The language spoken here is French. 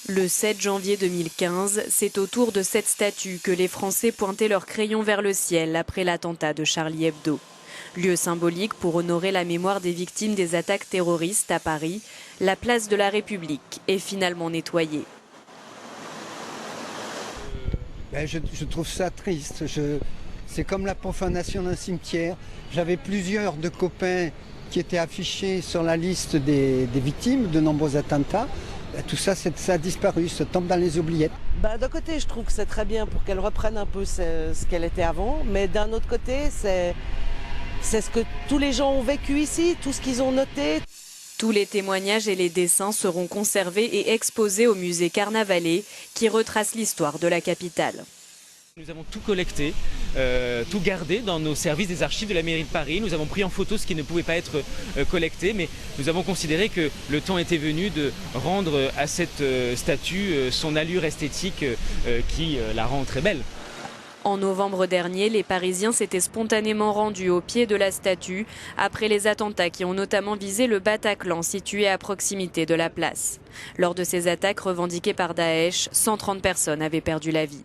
Le 7 janvier 2015, c'est au tour de cette statue que les Français pointaient leur crayon vers le ciel après l'attentat de Charlie Hebdo. Lieu symbolique pour honorer la mémoire des victimes des attaques terroristes à Paris, la place de la République est finalement nettoyée. Je trouve ça triste. C'est comme la profanation d'un cimetière. J'avais plusieurs de copains qui étaient affichés sur la liste des victimes de nombreux attentats. Tout ça, ça a disparu, ça tombe dans les oubliettes. D'un côté, je trouve que c'est très bien pour qu'elle reprenne un peu ce qu'elle était avant, mais d'un autre côté, c'est ce que tous les gens ont vécu ici, tout ce qu'ils ont noté. Tous les témoignages et les dessins seront conservés et exposés au musée Carnavalet, qui retrace l'histoire de la capitale. Nous avons tout collecté, tout gardé dans nos services des archives de la mairie de Paris. Nous avons pris en photo ce qui ne pouvait pas être collecté, mais nous avons considéré que le temps était venu de rendre à cette statue son allure esthétique qui la rend très belle. En novembre dernier, les Parisiens s'étaient spontanément rendus au pied de la statue après les attentats qui ont notamment visé le Bataclan situé à proximité de la place. Lors de ces attaques revendiquées par Daesh, 130 personnes avaient perdu la vie.